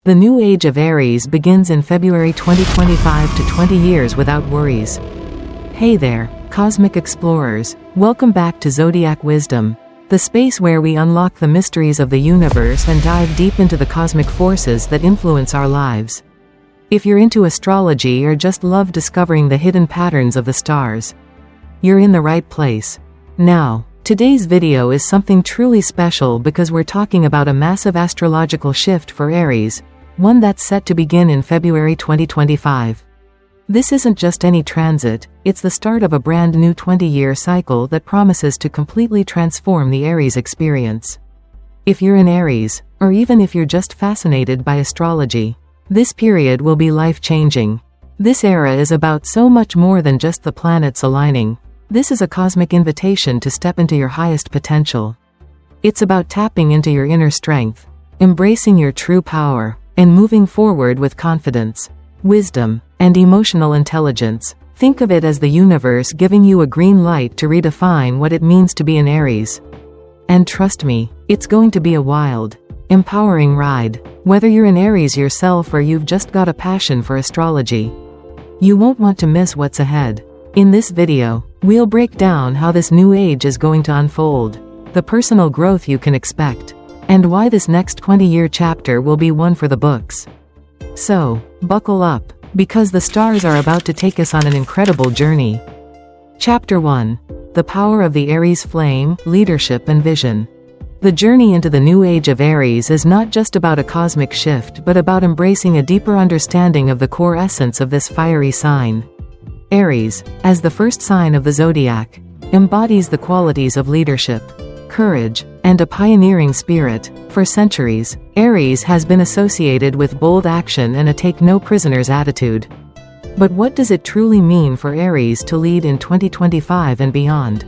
The new age of Aries begins in February 2025 to 20 years without worries. Hey there, cosmic explorers. Welcome back to Zodiac Wisdom, the space where we unlock the mysteries of the universe and dive deep into the cosmic forces that influence our lives. If you're into astrology or just love discovering the hidden patterns of the stars, you're in the right place. Now, today's video is something truly special because we're talking about a massive astrological shift for Aries, one that's set to begin in February 2025. This isn't just any transit, it's the start of a brand new 20-year cycle that promises to completely transform the Aries experience. If you're an Aries, or even if you're just fascinated by astrology, this period will be life-changing. This era is about so much more than just the planets aligning. This is a cosmic invitation to step into your highest potential. It's about tapping into your inner strength, embracing your true power, and moving forward with confidence, wisdom, and emotional intelligence. Think of it as the universe giving you a green light to redefine what it means to be an Aries. And trust me, it's going to be a wild, empowering ride. Whether you're an Aries yourself or you've just got a passion for astrology, you won't want to miss what's ahead. In this video, we'll break down how this new age is going to unfold, the personal growth you can expect, and why this next 20-year chapter will be one for the books. So, buckle up, because the stars are about to take us on an incredible journey. Chapter 1. The Power of the Aries Flame, Leadership and Vision. The journey into the new age of Aries is not just about a cosmic shift but about embracing a deeper understanding of the core essence of this fiery sign. Aries, as the first sign of the zodiac, embodies the qualities of leadership, courage, and a pioneering spirit. For centuries, Aries has been associated with bold action and a take-no-prisoners attitude. But what does it truly mean for Aries to lead in 2025 and beyond?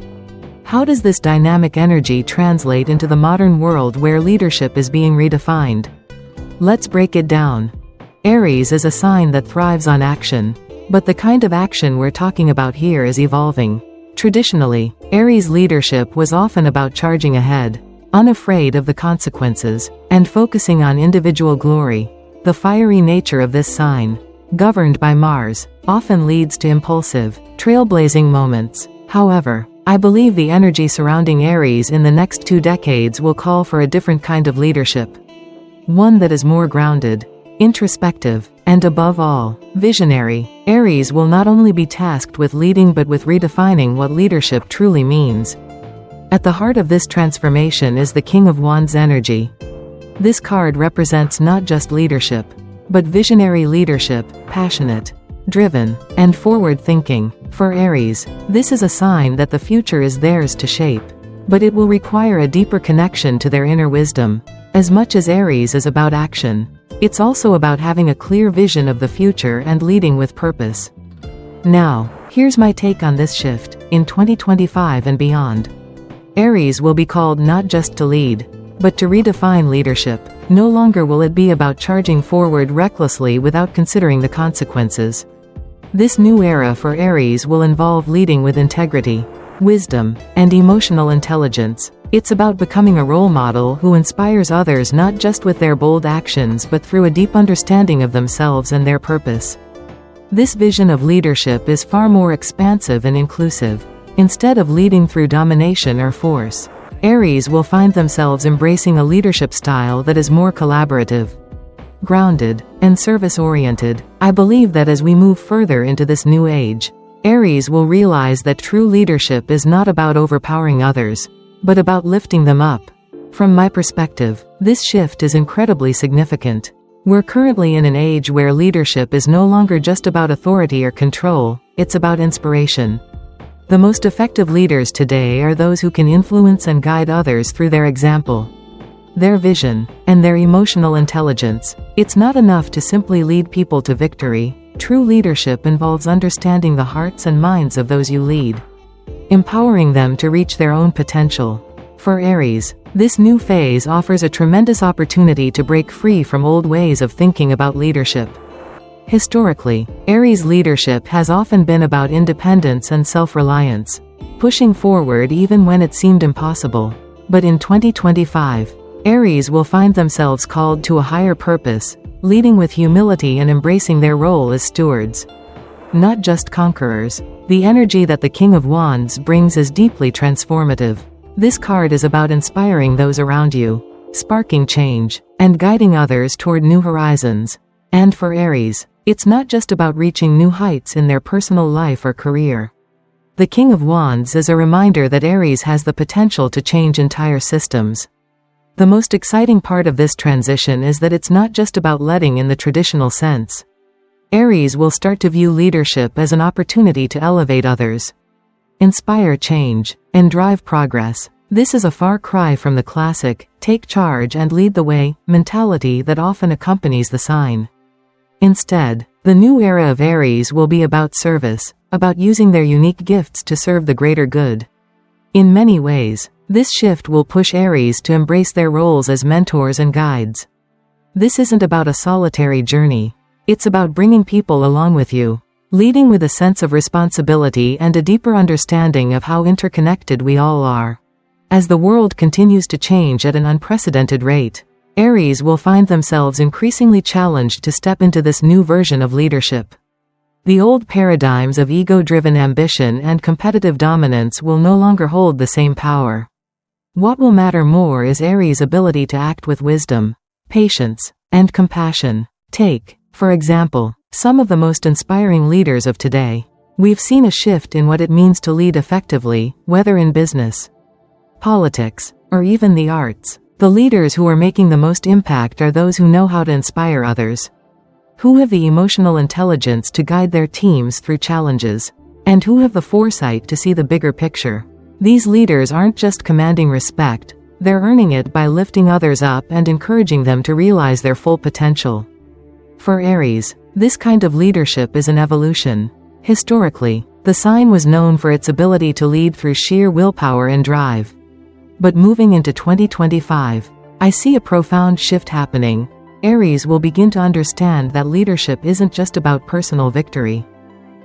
How does this dynamic energy translate into the modern world where leadership is being redefined? Let's break it down. Aries is a sign that thrives on action. But the kind of action we're talking about here is evolving. Traditionally, Aries leadership was often about charging ahead, unafraid of the consequences, and focusing on individual glory. The fiery nature of this sign, governed by Mars, often leads to impulsive, trailblazing moments. However, I believe the energy surrounding Aries in the next 2 decades will call for a different kind of leadership. One that is more grounded, introspective, and above all, visionary. Aries will not only be tasked with leading but with redefining what leadership truly means. At the heart of this transformation is the King of Wands energy. This card represents not just leadership, but visionary leadership, passionate, driven, and forward-thinking. For Aries, this is a sign that the future is theirs to shape. But it will require a deeper connection to their inner wisdom. As much as Aries is about action, it's also about having a clear vision of the future and leading with purpose. Now, here's my take on this shift. In 2025 and beyond, Aries will be called not just to lead, but to redefine leadership. No longer will it be about charging forward recklessly without considering the consequences. This new era for Aries will involve leading with integrity, wisdom, and emotional intelligence. It's about becoming a role model who inspires others not just with their bold actions but through a deep understanding of themselves and their purpose. This vision of leadership is far more expansive and inclusive. Instead of leading through domination or force, Aries will find themselves embracing a leadership style that is more collaborative, grounded, and service-oriented. I believe that as we move further into this new age, Aries will realize that true leadership is not about overpowering others, but about lifting them up. From my perspective, this shift is incredibly significant. We're currently in an age where leadership is no longer just about authority or control, it's about inspiration. The most effective leaders today are those who can influence and guide others through their example, their vision, and their emotional intelligence. It's not enough to simply lead people to victory. True leadership involves understanding the hearts and minds of those you lead, empowering them to reach their own potential. For Aries, this new phase offers a tremendous opportunity to break free from old ways of thinking about leadership. Historically, Aries leadership has often been about independence and self-reliance, pushing forward even when it seemed impossible. But in 2025, Aries will find themselves called to a higher purpose, leading with humility and embracing their role as stewards. Not just conquerors. The energy that the King of Wands brings is deeply transformative. This card is about inspiring those around you, sparking change, and guiding others toward new horizons. And for Aries, it's not just about reaching new heights in their personal life or career. The King of Wands is a reminder that Aries has the potential to change entire systems. The most exciting part of this transition is that it's not just about letting in the traditional sense. Aries will start to view leadership as an opportunity to elevate others, inspire change, and drive progress. This is a far cry from the classic, take charge and lead the way, mentality that often accompanies the sign. Instead, the new era of Aries will be about service, about using their unique gifts to serve the greater good. In many ways, this shift will push Aries to embrace their roles as mentors and guides. This isn't about a solitary journey. It's about bringing people along with you, leading with a sense of responsibility and a deeper understanding of how interconnected we all are. As the world continues to change at an unprecedented rate, Aries will find themselves increasingly challenged to step into this new version of leadership. The old paradigms of ego-driven ambition and competitive dominance will no longer hold the same power. What will matter more is Aries' ability to act with wisdom, patience, and compassion. Take, for example, some of the most inspiring leaders of today. We've seen a shift in what it means to lead effectively, whether in business, politics, or even the arts. The leaders who are making the most impact are those who know how to inspire others, who have the emotional intelligence to guide their teams through challenges, and who have the foresight to see the bigger picture. These leaders aren't just commanding respect, they're earning it by lifting others up and encouraging them to realize their full potential. For Aries, this kind of leadership is an evolution. Historically, the sign was known for its ability to lead through sheer willpower and drive. But moving into 2025, I see a profound shift happening. Aries will begin to understand that leadership isn't just about personal victory,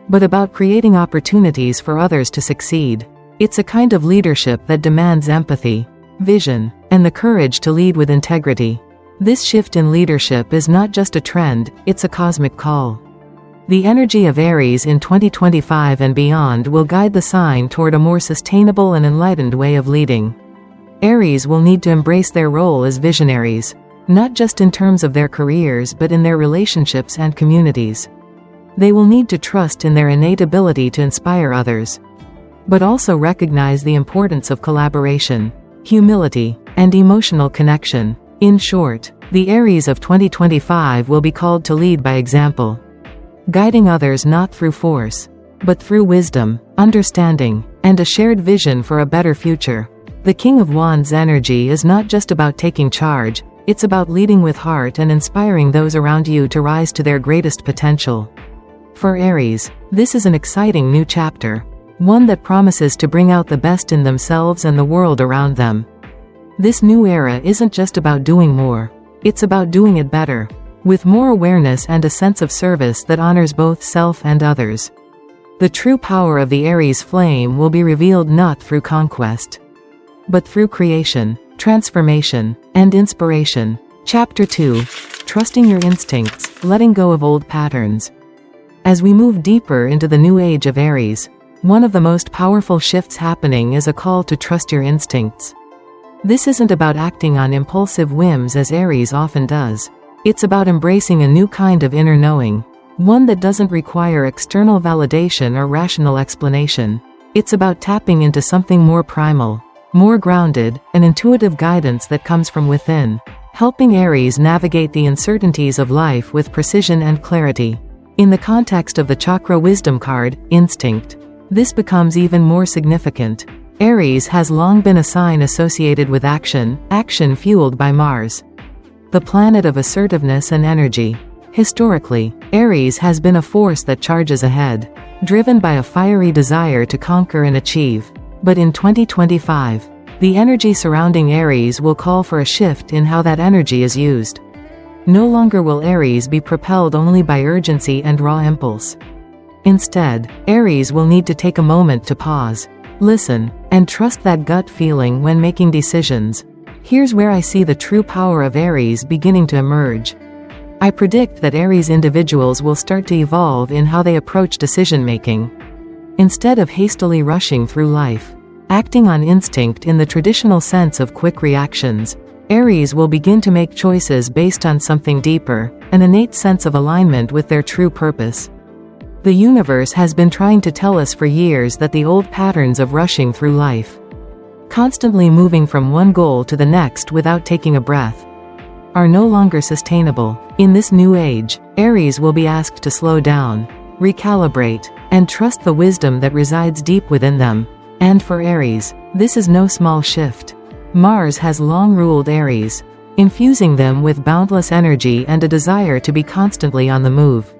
but about creating opportunities for others to succeed. It's a kind of leadership that demands empathy, vision, and the courage to lead with integrity. This shift in leadership is not just a trend, it's a cosmic call. The energy of Aries in 2025 and beyond will guide the sign toward a more sustainable and enlightened way of leading. Aries will need to embrace their role as visionaries, not just in terms of their careers but in their relationships and communities. They will need to trust in their innate ability to inspire others, but also recognize the importance of collaboration, humility, and emotional connection. In short, the Aries of 2025 will be called to lead by example, guiding others not through force, but through wisdom, understanding, and a shared vision for a better future. The King of Wands energy is not just about taking charge, it's about leading with heart and inspiring those around you to rise to their greatest potential. For Aries, this is an exciting new chapter, one that promises to bring out the best in themselves and the world around them. This new era isn't just about doing more, it's about doing it better, with more awareness and a sense of service that honors both self and others. The true power of the Aries flame will be revealed not through conquest, but through creation, transformation, and inspiration. Chapter 2. Trusting your instincts, letting go of old patterns. As we move deeper into the new age of Aries, one of the most powerful shifts happening is a call to trust your instincts. This isn't about acting on impulsive whims as Aries often does. It's about embracing a new kind of inner knowing, one that doesn't require external validation or rational explanation. It's about tapping into something more primal, more grounded, an intuitive guidance that comes from within, helping Aries navigate the uncertainties of life with precision and clarity. In the context of the Chakra Wisdom card, instinct, this becomes even more significant. Aries has long been a sign associated with action fueled by Mars, the planet of assertiveness and energy. Historically, Aries has been a force that charges ahead, driven by a fiery desire to conquer and achieve. But in 2025, the energy surrounding Aries will call for a shift in how that energy is used. No longer will Aries be propelled only by urgency and raw impulse. Instead, Aries will need to take a moment to pause, listen, and trust that gut feeling when making decisions. Here's where I see the true power of Aries beginning to emerge. I predict that Aries individuals will start to evolve in how they approach decision-making. Instead of hastily rushing through life, acting on instinct in the traditional sense of quick reactions, Aries will begin to make choices based on something deeper, an innate sense of alignment with their true purpose. The universe has been trying to tell us for years that the old patterns of rushing through life, constantly moving from one goal to the next without taking a breath, are no longer sustainable. In this new age, Aries will be asked to slow down, recalibrate, and trust the wisdom that resides deep within them. And for Aries, this is no small shift. Mars has long ruled Aries, infusing them with boundless energy and a desire to be constantly on the move,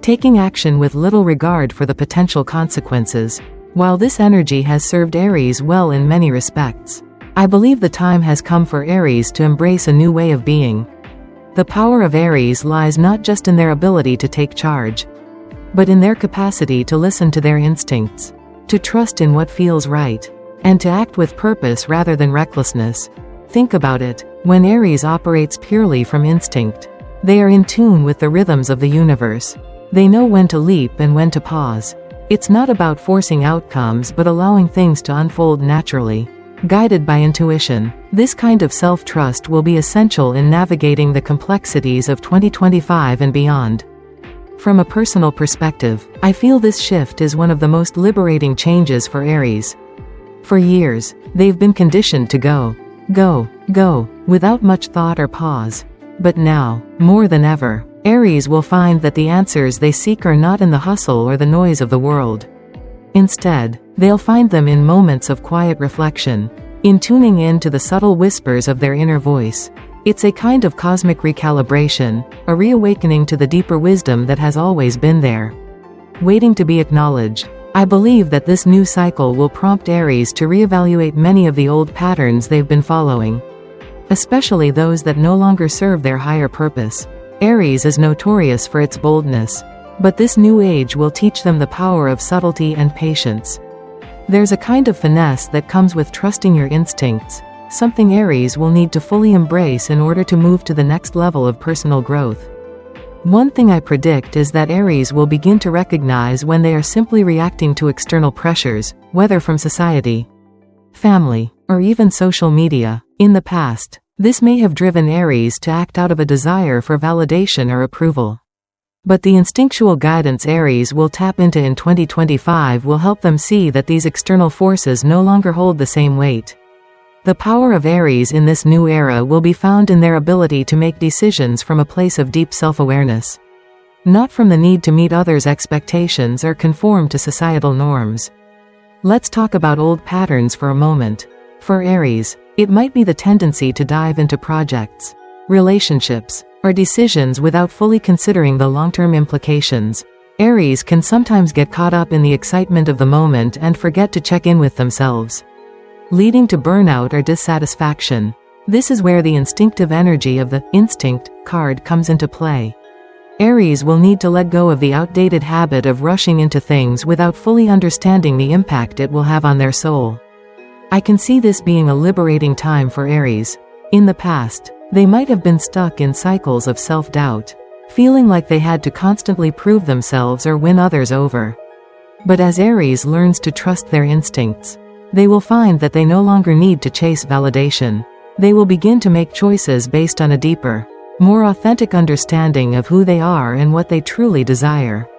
taking action with little regard for the potential consequences. While this energy has served Aries well in many respects, I believe the time has come for Aries to embrace a new way of being. The power of Aries lies not just in their ability to take charge, but in their capacity to listen to their instincts, to trust in what feels right, and to act with purpose rather than recklessness. Think about it. When Aries operates purely from instinct, they are in tune with the rhythms of the universe. They know when to leap and when to pause. It's not about forcing outcomes but allowing things to unfold naturally, guided by intuition. This kind of self-trust will be essential in navigating the complexities of 2025 and beyond. From a personal perspective, I feel this shift is one of the most liberating changes for Aries. For years, they've been conditioned to go, go, go, without much thought or pause. But now, more than ever, Aries will find that the answers they seek are not in the hustle or the noise of the world. Instead, they'll find them in moments of quiet reflection, in tuning in to the subtle whispers of their inner voice. It's a kind of cosmic recalibration, a reawakening to the deeper wisdom that has always been there, waiting to be acknowledged. I believe that this new cycle will prompt Aries to reevaluate many of the old patterns they've been following, especially those that no longer serve their higher purpose. Aries is notorious for its boldness, but this new age will teach them the power of subtlety and patience. There's a kind of finesse that comes with trusting your instincts, something Aries will need to fully embrace in order to move to the next level of personal growth. One thing I predict is that Aries will begin to recognize when they are simply reacting to external pressures, whether from society, family, or even social media. In the past, this may have driven Aries to act out of a desire for validation or approval. But the instinctual guidance Aries will tap into in 2025 will help them see that these external forces no longer hold the same weight. The power of Aries in this new era will be found in their ability to make decisions from a place of deep self-awareness, not from the need to meet others' expectations or conform to societal norms. Let's talk about old patterns for a moment. For Aries, it might be the tendency to dive into projects, relationships, or decisions without fully considering the long-term implications. Aries can sometimes get caught up in the excitement of the moment and forget to check in with themselves, leading to burnout or dissatisfaction. This is where the instinctive energy of the instinct card comes into play. Aries will need to let go of the outdated habit of rushing into things without fully understanding the impact it will have on their soul. I can see this being a liberating time for Aries. In the past, they might have been stuck in cycles of self-doubt, feeling like they had to constantly prove themselves or win others over. But as Aries learns to trust their instincts, they will find that they no longer need to chase validation. They will begin to make choices based on a deeper, more authentic understanding of who they are and what they truly desire.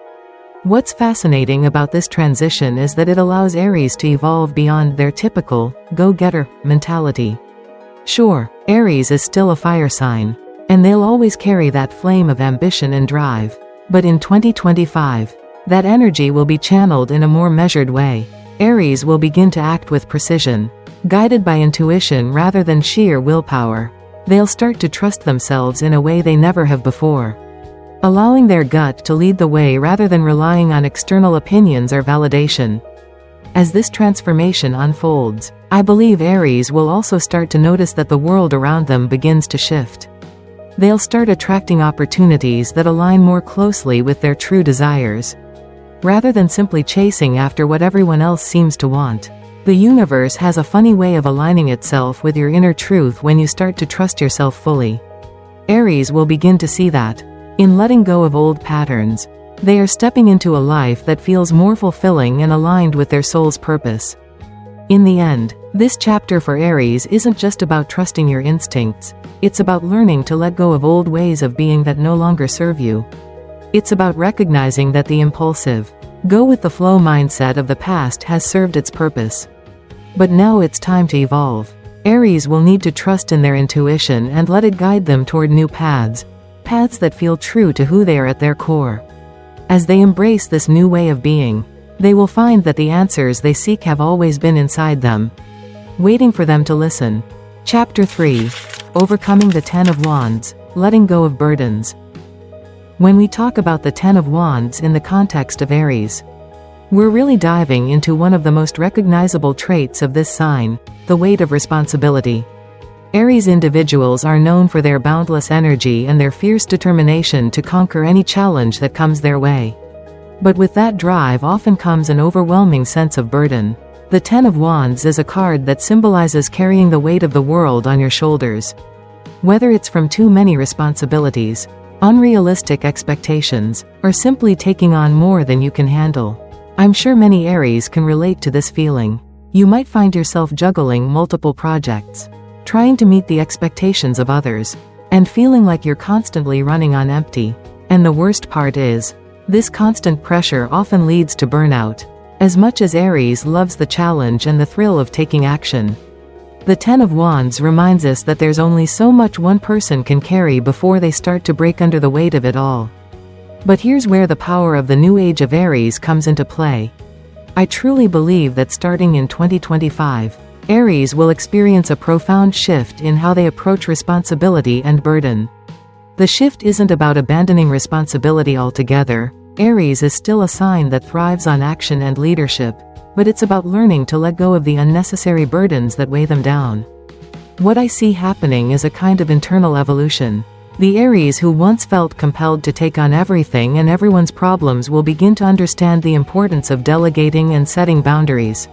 What's fascinating about this transition is that it allows Aries to evolve beyond their typical, go-getter, mentality. Sure, Aries is still a fire sign, and they'll always carry that flame of ambition and drive. But in 2025, that energy will be channeled in a more measured way. Aries will begin to act with precision, guided by intuition rather than sheer willpower. They'll start to trust themselves in a way they never have before, allowing their gut to lead the way rather than relying on external opinions or validation. As this transformation unfolds, I believe Aries will also start to notice that the world around them begins to shift. They'll start attracting opportunities that align more closely with their true desires, rather than simply chasing after what everyone else seems to want. The universe has a funny way of aligning itself with your inner truth when you start to trust yourself fully. Aries will begin to see that, In letting go of old patterns, they are stepping into a life that feels more fulfilling and aligned with their soul's purpose. In the end, this chapter for Aries isn't just about trusting your instincts, it's about learning to let go of old ways of being that no longer serve you. It's about recognizing that the impulsive, go-with-the-flow mindset of the past has served its purpose. But now it's time to evolve. Aries will need to trust in their intuition and let it guide them toward new paths that feel true to who they are at their core. As they embrace this new way of being, they will find that the answers they seek have always been inside them, waiting for them to listen. Chapter 3. Overcoming the Ten of Wands, letting go of burdens. When we talk about the Ten of Wands in the context of Aries, we're really diving into one of the most recognizable traits of this sign, the weight of responsibility. Aries individuals are known for their boundless energy and their fierce determination to conquer any challenge that comes their way. But with that drive often comes an overwhelming sense of burden. The Ten of Wands is a card that symbolizes carrying the weight of the world on your shoulders. Whether it's from too many responsibilities, unrealistic expectations, or simply taking on more than you can handle. I'm sure many Aries can relate to this feeling. You might find yourself juggling multiple projects, trying to meet the expectations of others, and feeling like you're constantly running on empty. And the worst part is, this constant pressure often leads to burnout. As much as Aries loves the challenge and the thrill of taking action, the Ten of Wands reminds us that there's only so much one person can carry before they start to break under the weight of it all. But here's where the power of the new age of Aries comes into play. I truly believe that starting in 2025, Aries will experience a profound shift in how they approach responsibility and burden. The shift isn't about abandoning responsibility altogether. Aries is still a sign that thrives on action and leadership, but it's about learning to let go of the unnecessary burdens that weigh them down. What I see happening is a kind of internal evolution. The Aries who once felt compelled to take on everything and everyone's problems will begin to understand the importance of delegating and setting boundaries.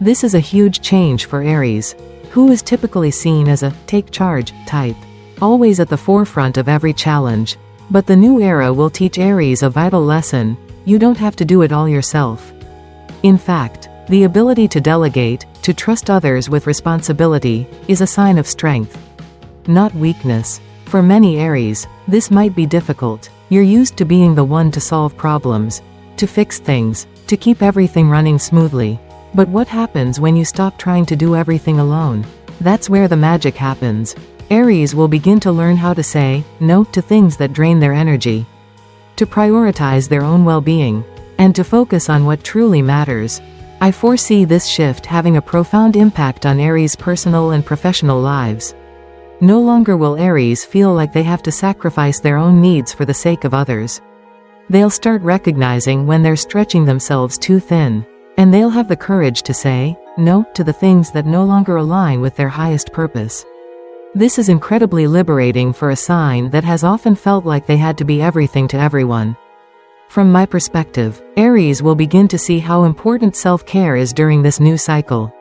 This is a huge change for Aries, who is typically seen as a take charge type, always at the forefront of every challenge. But the new era will teach Aries a vital lesson: you don't have to do it all yourself. In fact, the ability to delegate, to trust others with responsibility, is a sign of strength, not weakness. For many Aries, this might be difficult. You're used to being the one to solve problems, to fix things, to keep everything running smoothly. But what happens when you stop trying to do everything alone? That's where the magic happens. Aries will begin to learn how to say no to things that drain their energy, to prioritize their own well-being, and to focus on what truly matters. I foresee this shift having a profound impact on Aries' personal and professional lives. No longer will Aries feel like they have to sacrifice their own needs for the sake of others. They'll start recognizing when they're stretching themselves too thin, and they'll have the courage to say no to the things that no longer align with their highest purpose. This is incredibly liberating for a sign that has often felt like they had to be everything to everyone. From my perspective, Aries will begin to see how important self-care is during this new cycle.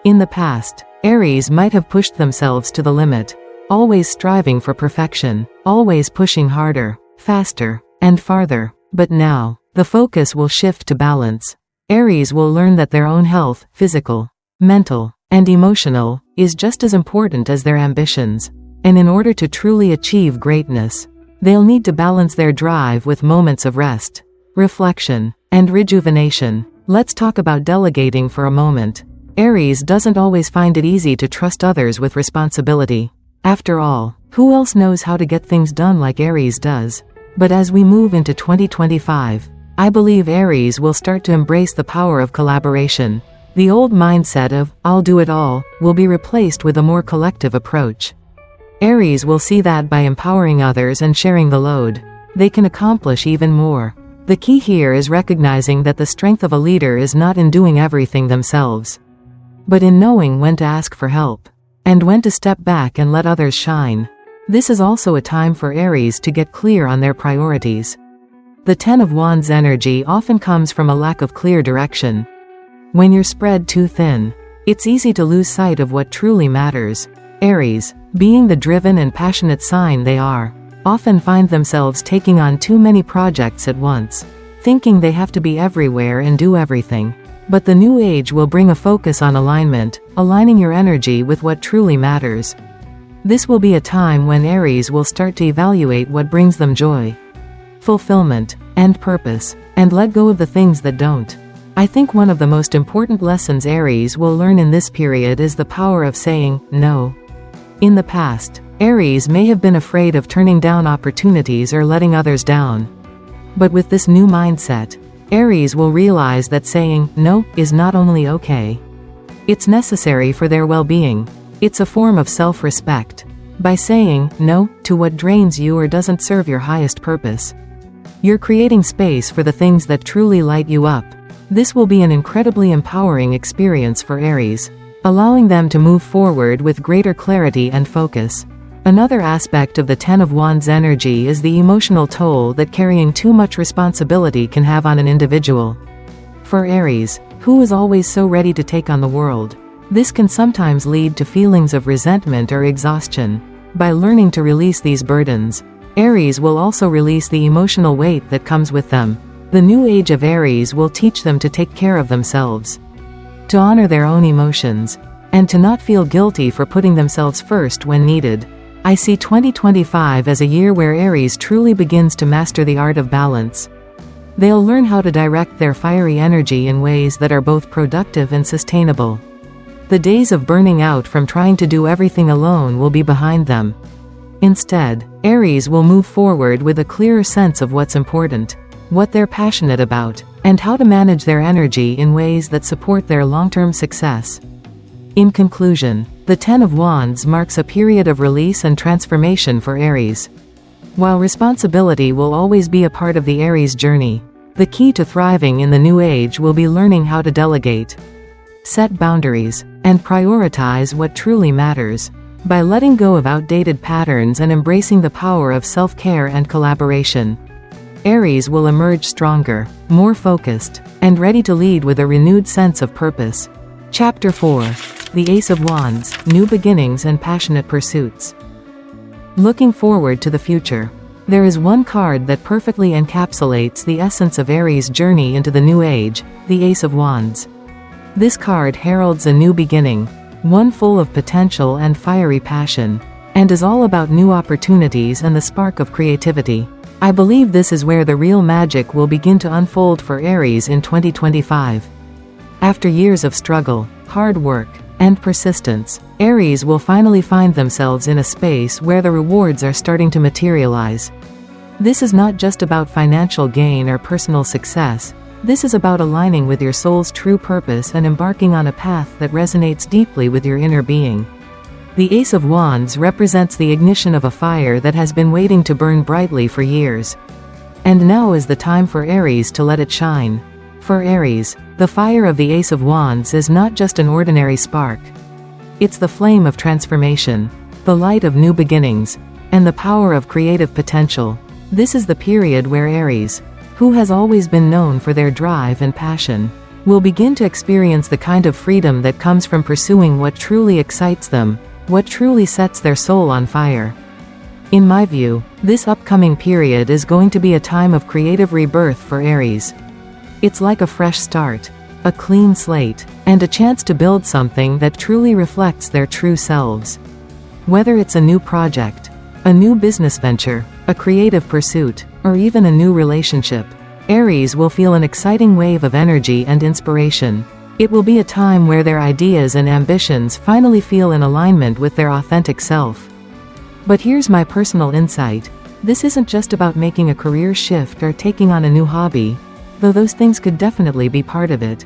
In the past, Aries might have pushed themselves to the limit, always striving for perfection, always pushing harder, faster, and farther. But now, the focus will shift to balance. Aries will learn that their own health, physical, mental, and emotional, is just as important as their ambitions. And in order to truly achieve greatness, they'll need to balance their drive with moments of rest, reflection, and rejuvenation. Let's talk about delegating for a moment. Aries doesn't always find it easy to trust others with responsibility. After all, who else knows how to get things done like Aries does? But as we move into 2025, I believe Aries will start to embrace the power of collaboration. The old mindset of, I'll do it all, will be replaced with a more collective approach. Aries will see that by empowering others and sharing the load, they can accomplish even more. The key here is recognizing that the strength of a leader is not in doing everything themselves, but in knowing when to ask for help, and when to step back and let others shine. This is also a time for Aries to get clear on their priorities. The Ten of Wands energy often comes from a lack of clear direction. When you're spread too thin, it's easy to lose sight of what truly matters. Aries, being the driven and passionate sign they are, often find themselves taking on too many projects at once, thinking they have to be everywhere and do everything. But the new age will bring a focus on alignment, aligning your energy with what truly matters. This will be a time when Aries will start to evaluate what brings them joy, fulfillment, and purpose, and let go of the things that don't. I think one of the most important lessons Aries will learn in this period is the power of saying no. In the past, Aries may have been afraid of turning down opportunities or letting others down. But with this new mindset, Aries will realize that saying no is not only okay. It's necessary for their well-being. It's a form of self-respect. By saying no to what drains you or doesn't serve your highest purpose, you're creating space for the things that truly light you up. This will be an incredibly empowering experience for Aries, allowing them to move forward with greater clarity and focus. Another aspect of the Ten of Wands energy is the emotional toll that carrying too much responsibility can have on an individual. For Aries, who is always so ready to take on the world, this can sometimes lead to feelings of resentment or exhaustion. By learning to release these burdens, Aries will also release the emotional weight that comes with them. The new age of Aries will teach them to take care of themselves, to honor their own emotions, and to not feel guilty for putting themselves first when needed. I see 2025 as a year where Aries truly begins to master the art of balance. They'll learn how to direct their fiery energy in ways that are both productive and sustainable. The days of burning out from trying to do everything alone will be behind them. Instead, Aries will move forward with a clearer sense of what's important, what they're passionate about, and how to manage their energy in ways that support their long-term success. In conclusion, the Ten of Wands marks a period of release and transformation for Aries. While responsibility will always be a part of the Aries journey, the key to thriving in the new age will be learning how to delegate, set boundaries, and prioritize what truly matters. By letting go of outdated patterns and embracing the power of self-care and collaboration, Aries will emerge stronger, more focused, and ready to lead with a renewed sense of purpose. Chapter 4. The Ace of Wands, New Beginnings and Passionate Pursuits. Looking forward to the future. There is one card that perfectly encapsulates the essence of Aries' journey into the new age, the Ace of Wands. This card heralds a new beginning, one full of potential and fiery passion, and is all about new opportunities and the spark of creativity. I believe this is where the real magic will begin to unfold for Aries in 2025. After years of struggle, hard work, and persistence, Aries will finally find themselves in a space where the rewards are starting to materialize. This is not just about financial gain or personal success. This is about aligning with your soul's true purpose and embarking on a path that resonates deeply with your inner being. The Ace of Wands represents the ignition of a fire that has been waiting to burn brightly for years. And now is the time for Aries to let it shine. For Aries, the fire of the Ace of Wands is not just an ordinary spark. It's the flame of transformation, the light of new beginnings, and the power of creative potential. This is the period where Aries, who has always been known for their drive and passion, will begin to experience the kind of freedom that comes from pursuing what truly excites them, what truly sets their soul on fire. In my view, this upcoming period is going to be a time of creative rebirth for Aries. It's like a fresh start, a clean slate, and a chance to build something that truly reflects their true selves. Whether it's a new project, a new business venture, a creative pursuit, or even a new relationship, Aries will feel an exciting wave of energy and inspiration. It will be a time where their ideas and ambitions finally feel in alignment with their authentic self. But here's my personal insight. This isn't just about making a career shift or taking on a new hobby, though those things could definitely be part of it.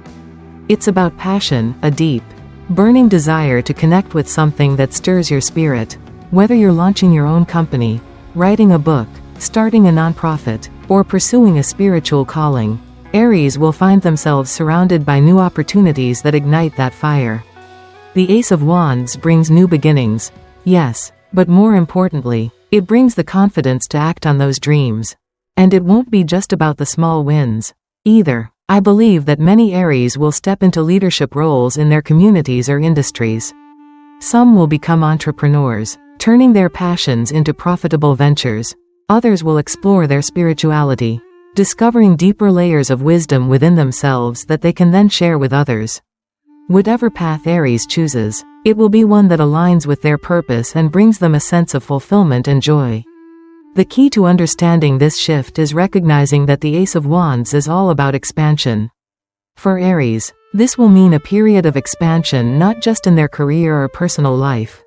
It's about passion, a deep, burning desire to connect with something that stirs your spirit. Whether you're launching your own company, writing a book, starting a nonprofit, or pursuing a spiritual calling, Aries will find themselves surrounded by new opportunities that ignite that fire. The Ace of Wands brings new beginnings, yes, but more importantly, it brings the confidence to act on those dreams. And it won't be just about the small wins, either. I believe that many Aries will step into leadership roles in their communities or industries. Some will become entrepreneurs, turning their passions into profitable ventures. Others will explore their spirituality, discovering deeper layers of wisdom within themselves that they can then share with others. Whatever path Aries chooses, it will be one that aligns with their purpose and brings them a sense of fulfillment and joy. The key to understanding this shift is recognizing that the Ace of Wands is all about expansion. For Aries, this will mean a period of expansion not just in their career or personal life,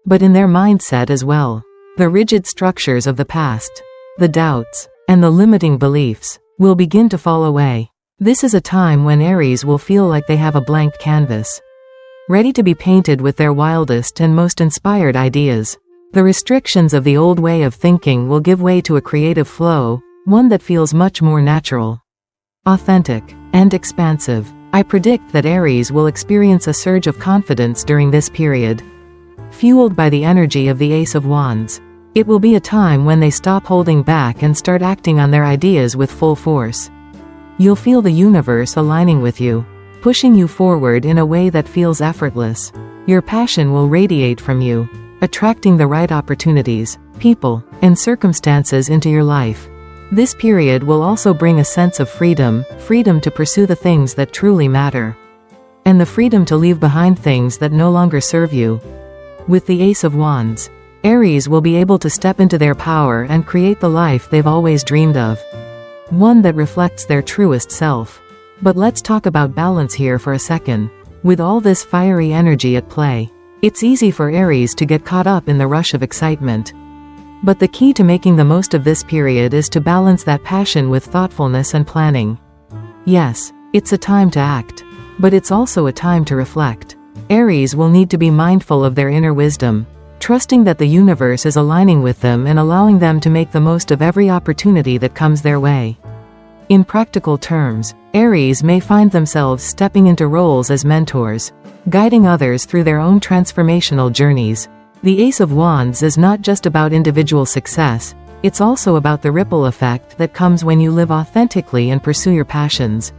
but in their mindset as well. The rigid structures of the past, the doubts, and the limiting beliefs will begin to fall away. This is a time when Aries will feel like they have a blank canvas, ready to be painted with their wildest and most inspired ideas. The restrictions of the old way of thinking will give way to a creative flow, one that feels much more natural, authentic, and expansive. I predict that Aries will experience a surge of confidence during this period, fueled by the energy of the Ace of Wands. It will be a time when they stop holding back and start acting on their ideas with full force. You'll feel the universe aligning with you, pushing you forward in a way that feels effortless. Your passion will radiate from you, attracting the right opportunities, people, and circumstances into your life. This period will also bring a sense of freedom to pursue the things that truly matter, and the freedom to leave behind things that no longer serve you. With the Ace of Wands, Aries will be able to step into their power and create the life they've always dreamed of, one that reflects their truest self. But let's talk about balance here for a second. With all this fiery energy at play, it's easy for Aries to get caught up in the rush of excitement. But the key to making the most of this period is to balance that passion with thoughtfulness and planning. Yes, it's a time to act, but it's also a time to reflect. Aries will need to be mindful of their inner wisdom, trusting that the universe is aligning with them and allowing them to make the most of every opportunity that comes their way. In practical terms, Aries may find themselves stepping into roles as mentors, guiding others through their own transformational journeys. The Ace of Wands is not just about individual success, it's also about the ripple effect that comes when you live authentically and pursue your passions.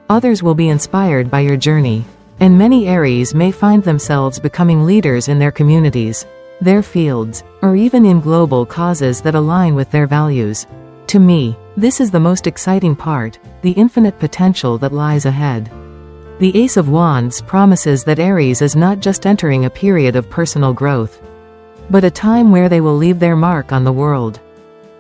Others will be inspired by your journey, and many Aries may find themselves becoming leaders in their communities, their fields, or even in global causes that align with their values. To me, this is the most exciting part, the infinite potential that lies ahead. The Ace of Wands promises that Aries is not just entering a period of personal growth, but a time where they will leave their mark on the world.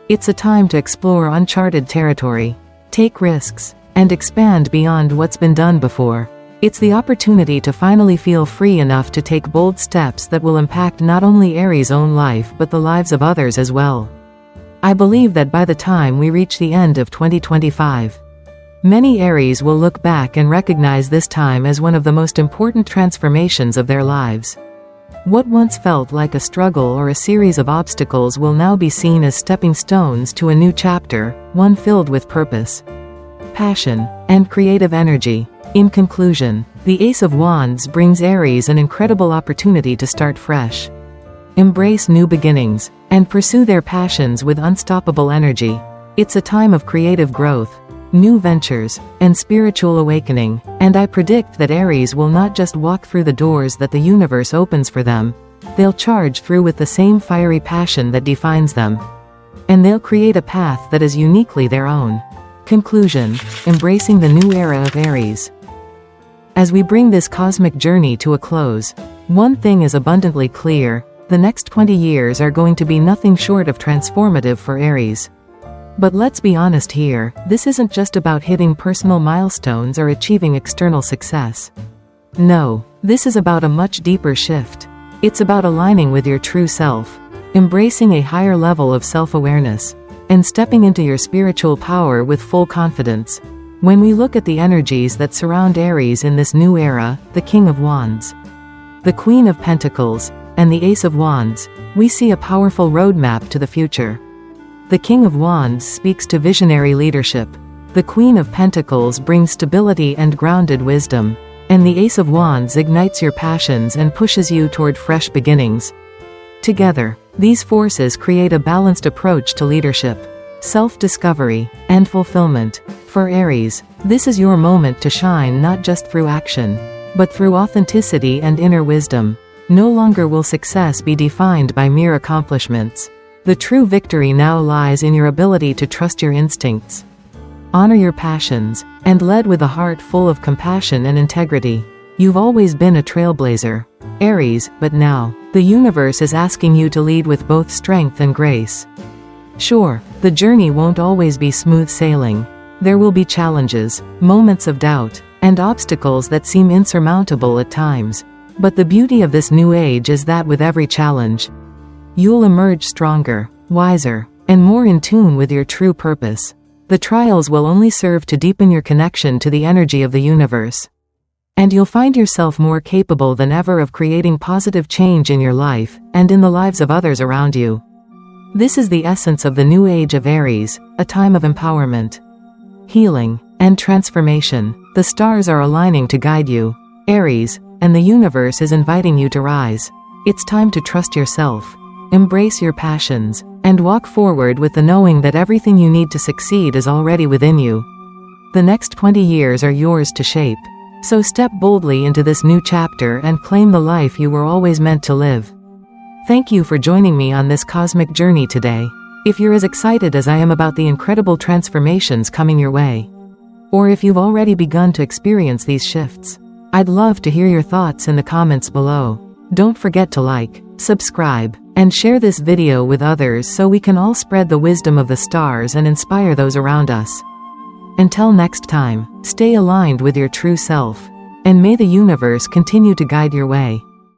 It's a time to explore uncharted territory, take risks, and expand beyond what's been done before. It's the opportunity to finally feel free enough to take bold steps that will impact not only Aries' own life but the lives of others as well. I believe that by the time we reach the end of 2025, many Aries will look back and recognize this time as one of the most important transformations of their lives. What once felt like a struggle or a series of obstacles will now be seen as stepping stones to a new chapter, one filled with purpose, passion, and creative energy. In conclusion, the Ace of Wands brings Aries an incredible opportunity to start fresh, embrace new beginnings, and pursue their passions with unstoppable energy. It's a time of creative growth, new ventures, and spiritual awakening, and I predict that Aries will not just walk through the doors that the universe opens for them, they'll charge through with the same fiery passion that defines them, and they'll create a path that is uniquely their own. Conclusion: embracing the new era of Aries. As we bring this cosmic journey to a close, one thing is abundantly clear: the next 20 years are going to be nothing short of transformative for Aries. But let's be honest here, this isn't just about hitting personal milestones or achieving external success. No, this is about a much deeper shift. It's about aligning with your true self, embracing a higher level of self-awareness, and stepping into your spiritual power with full confidence. When we look at the energies that surround Aries in this new era, the King of Wands, the Queen of Pentacles, and the Ace of Wands, we see a powerful roadmap to the future. The King of Wands speaks to visionary leadership, the Queen of Pentacles brings stability and grounded wisdom, and the Ace of Wands ignites your passions and pushes you toward fresh beginnings. Together, these forces create a balanced approach to leadership, self-discovery, and fulfillment. For Aries, this is your moment to shine, not just through action, but through authenticity and inner wisdom. No longer will success be defined by mere accomplishments, The true victory now lies in your ability to trust your instincts. Honor your passions, and lead with a heart full of compassion and integrity. You've always been a trailblazer, Aries, but now, the universe is asking you to lead with both strength and grace. Sure, the journey won't always be smooth sailing. There will be challenges, moments of doubt, and obstacles that seem insurmountable at times. But the beauty of this new age is that with every challenge, you'll emerge stronger, wiser, and more in tune with your true purpose. The trials will only serve to deepen your connection to the energy of the universe. And you'll find yourself more capable than ever of creating positive change in your life, and in the lives of others around you. This is the essence of the new age of Aries, a time of empowerment, healing, and transformation. The stars are aligning to guide you, Aries, and the universe is inviting you to rise. It's time to trust yourself, embrace your passions, and walk forward with the knowing that everything you need to succeed is already within you. The next 20 years are yours to shape. So step boldly into this new chapter and claim the life you were always meant to live. Thank you for joining me on this cosmic journey today. If you're as excited as I am about the incredible transformations coming your way, or if you've already begun to experience these shifts, I'd love to hear your thoughts in the comments below. Don't forget to like, subscribe, and share this video with others so we can all spread the wisdom of the stars and inspire those around us. Until next time, stay aligned with your true self, and may the universe continue to guide your way.